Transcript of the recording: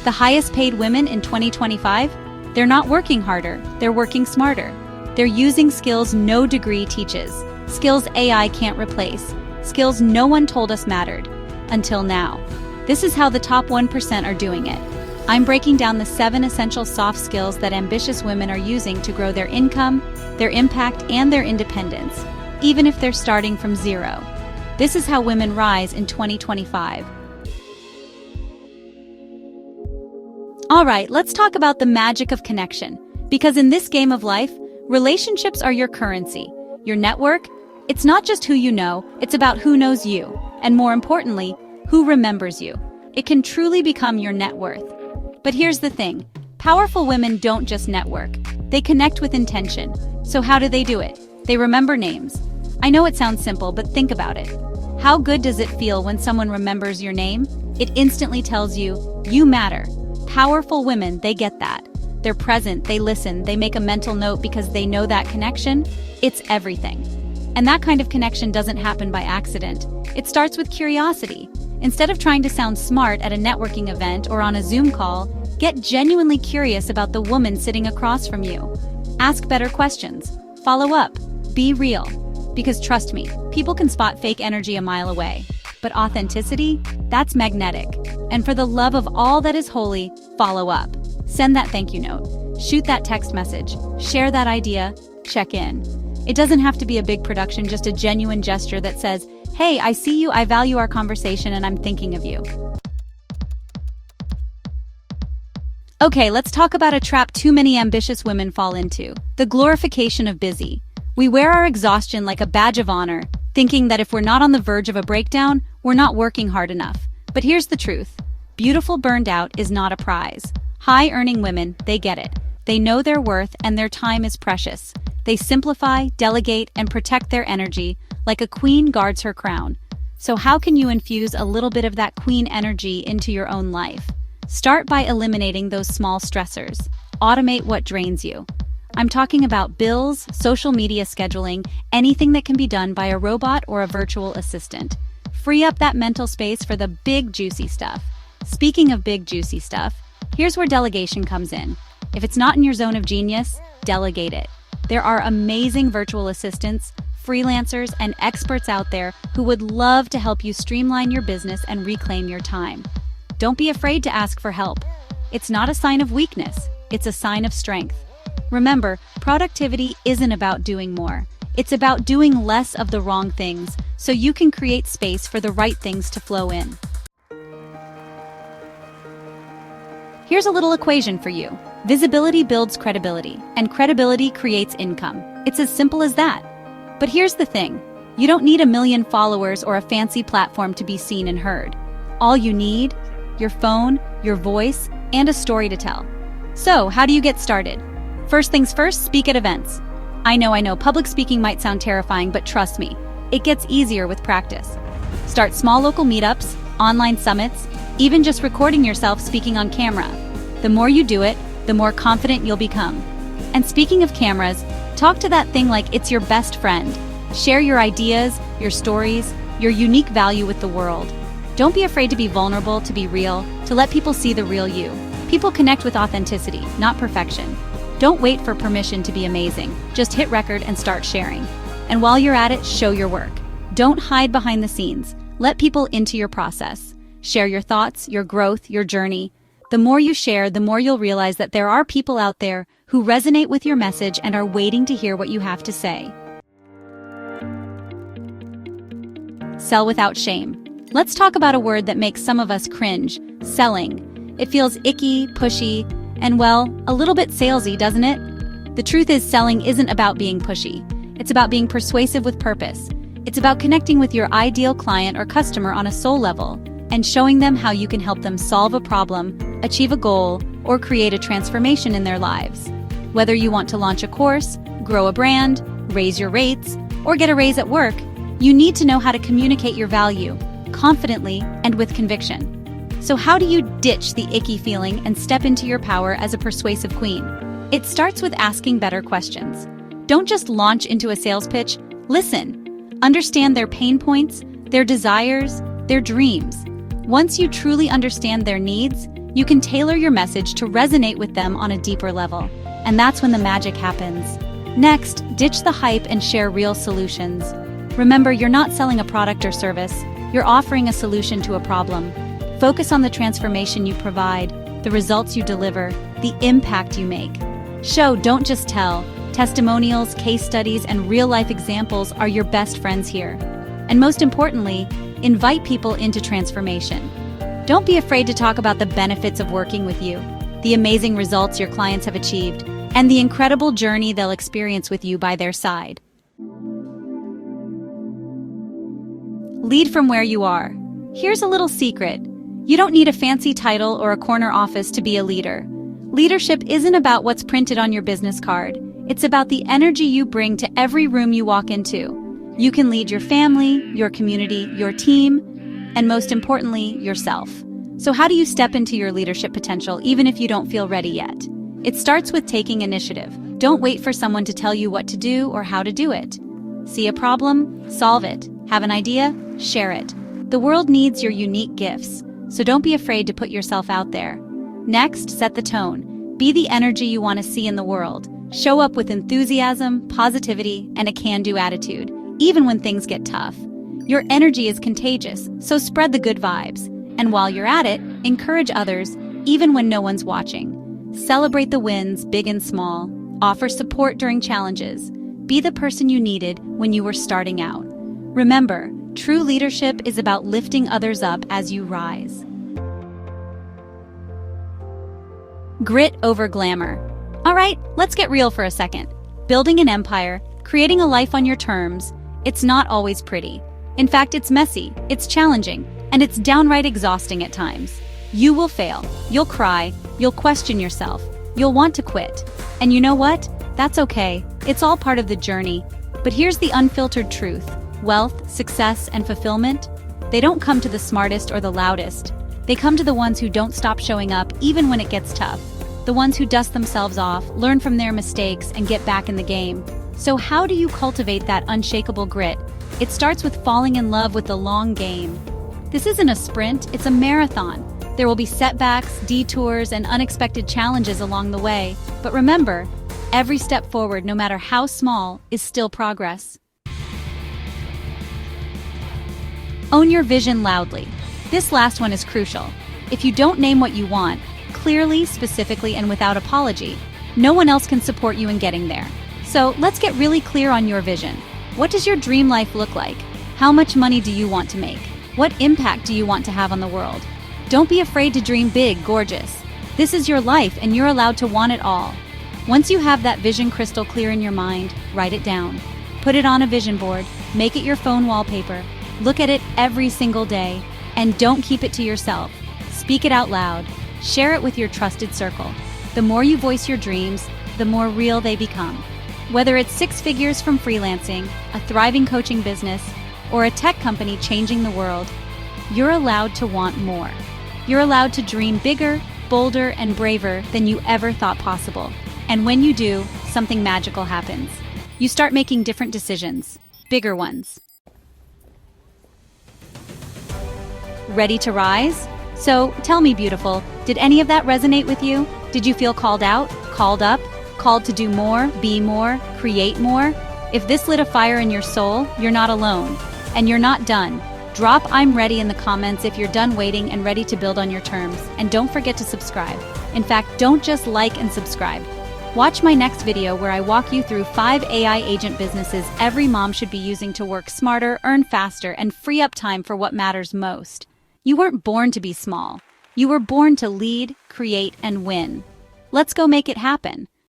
the highest paid women in 2025? They're not working harder, they're working smarter. They're using skills no degree teaches, skills AI can't replace, skills no one told us mattered. Until now. This is how the top 1% are doing it. I'm breaking down the 7 essential soft skills that ambitious women are using to grow their income, their impact, and their independence, even if they're starting from zero. This is how women rise in 2025. All right, let's talk about the magic of connection. Because in this game of life, relationships are your currency. Your network, it's not just who you know, it's about who knows you. And more importantly, who remembers you. It can truly become your net worth. But here's the thing, powerful women don't just network, they connect with intention. So how do they do it? They remember names. I know it sounds simple, but think about it. How good does it feel when someone remembers your name? It instantly tells you, you matter. Powerful women, they get that. They're present, they listen, they make a mental note because they know that connection, it's everything. And that kind of connection doesn't happen by accident. It starts with curiosity. Instead of trying to sound smart at a networking event or on a Zoom call, get genuinely curious about the woman sitting across from you. Ask better questions. Follow up. Be real. Because trust me, people can spot fake energy a mile away. But authenticity? That's magnetic. And for the love of all that is holy, follow up. Send that thank you note. Shoot that text message. Share that idea. Check in. It doesn't have to be a big production, just a genuine gesture that says, hey, I see you, I value our conversation, and I'm thinking of you. Okay, let's talk about a trap too many ambitious women fall into, the glorification of busy. We wear our exhaustion like a badge of honor, thinking that if we're not on the verge of a breakdown, we're not working hard enough. But here's the truth. Beautiful burned out is not a prize. High-earning women, they get it. They know their worth and their time is precious. They simplify, delegate, and protect their energy like a queen guards her crown. So how can you infuse a little bit of that queen energy into your own life? Start by eliminating those small stressors. Automate what drains you. I'm talking about bills, social media scheduling, anything that can be done by a robot or a virtual assistant. Free up that mental space for the big, juicy stuff. Speaking of big, juicy stuff, here's where delegation comes in. If it's not in your zone of genius, delegate it. There are amazing virtual assistants, freelancers, and experts out there who would love to help you streamline your business and reclaim your time. Don't be afraid to ask for help. It's not a sign of weakness, it's a sign of strength. Remember, productivity isn't about doing more. It's about doing less of the wrong things so you can create space for the right things to flow in. Here's a little equation for you. Visibility builds credibility, and credibility creates income. It's as simple as that. But here's the thing. You don't need 1 million followers or a fancy platform to be seen and heard. All you need, your phone, your voice, and a story to tell. So, how do you get started? First things first, speak at events. I know, public speaking might sound terrifying, but trust me, it gets easier with practice. Start small local meetups, online summits, even just recording yourself speaking on camera. The more you do it, the more confident you'll become. And speaking of cameras, talk to that thing like it's your best friend. Share your ideas, your stories, your unique value with the world. Don't be afraid to be vulnerable, to be real, to let people see the real you. People connect with authenticity, not perfection. Don't wait for permission to be amazing. Just hit record and start sharing. And while you're at it, show your work. Don't hide behind the scenes. Let people into your process. Share your thoughts, your growth, your journey. The more you share, the more you'll realize that there are people out there who resonate with your message and are waiting to hear what you have to say. Sell without shame. Let's talk about a word that makes some of us cringe, selling. It feels icky, pushy, and well, a little bit salesy, doesn't it? The truth is, selling isn't about being pushy. It's about being persuasive with purpose. It's about connecting with your ideal client or customer on a soul level and showing them how you can help them solve a problem, achieve a goal, or create a transformation in their lives. Whether you want to launch a course, grow a brand, raise your rates, or get a raise at work, you need to know how to communicate your value confidently and with conviction. So how do you ditch the icky feeling and step into your power as a persuasive queen? It starts with asking better questions. Don't just launch into a sales pitch, listen. Understand their pain points, their desires, their dreams. Once you truly understand their needs, You can tailor your message to resonate with them on a deeper level. And that's when the magic happens. Next, ditch the hype and share real solutions. Remember, you're not selling a product or service, you're offering a solution to a problem. Focus on the transformation you provide, the results you deliver, the impact you make. Show, don't just tell. Testimonials, case studies, and real-life examples are your best friends here. And most importantly, invite people into transformation. Don't be afraid to talk about the benefits of working with you, the amazing results your clients have achieved, and the incredible journey they'll experience with you by their side. Lead from where you are. Here's a little secret. You don't need a fancy title or a corner office to be a leader. Leadership isn't about what's printed on your business card. It's about the energy you bring to every room you walk into. You can lead your family, your community, your team, and most importantly, yourself. So how do you step into your leadership potential even if you don't feel ready yet? It starts with taking initiative. Don't wait for someone to tell you what to do or how to do it. See a problem? Solve it. Have an idea? Share it. The world needs your unique gifts, so don't be afraid to put yourself out there. Next, set the tone. Be the energy you want to see in the world. Show up with enthusiasm, positivity, and a can-do attitude, even when things get tough. Your energy is contagious, so spread the good vibes. And while you're at it, encourage others, even when no one's watching. Celebrate the wins, big and small. Offer support during challenges. Be the person you needed when you were starting out. Remember, true leadership is about lifting others up as you rise. Grit over glamour. All right, let's get real for a second. Building an empire, creating a life on your terms, it's not always pretty. In fact, it's messy, it's challenging, and it's downright exhausting at times. You will fail, you'll cry, you'll question yourself, you'll want to quit. And you know what? That's okay. It's all part of the journey. But here's the unfiltered truth. Wealth, success, and fulfillment, they don't come to the smartest or the loudest. They come to the ones who don't stop showing up even when it gets tough. The ones who dust themselves off, learn from their mistakes, and get back in the game. So how do you cultivate that unshakable grit? It starts with falling in love with the long game. This isn't a sprint, it's a marathon. There will be setbacks, detours, and unexpected challenges along the way. But remember, every step forward, no matter how small, is still progress. Own your vision loudly. This last one is crucial. If you don't name what you want, clearly, specifically, and without apology, no one else can support you in getting there. So let's get really clear on your vision. What does your dream life look like? How much money do you want to make? What impact do you want to have on the world? Don't be afraid to dream big, gorgeous. This is your life and you're allowed to want it all. Once you have that vision crystal clear in your mind, write it down. Put it on a vision board, make it your phone wallpaper, look at it every single day, and don't keep it to yourself. Speak it out loud. Share it with your trusted circle. The more you voice your dreams, the more real they become. Whether it's 6 figures from freelancing, a thriving coaching business, or a tech company changing the world, you're allowed to want more. You're allowed to dream bigger, bolder, and braver than you ever thought possible. And when you do, something magical happens. You start making different decisions, bigger ones. Ready to rise? So, tell me, beautiful, did any of that resonate with you? Did you feel called out, called up, called to do more, be more, create more? If this lit a fire in your soul, you're not alone. And you're not done. Drop "I'm ready" in the comments if you're done waiting and ready to build on your terms. And don't forget to subscribe. In fact, don't just like and subscribe. Watch my next video where I walk you through 5 AI agent businesses every mom should be using to work smarter, earn faster, and free up time for what matters most. You weren't born to be small. You were born to lead, create, and win. Let's go make it happen.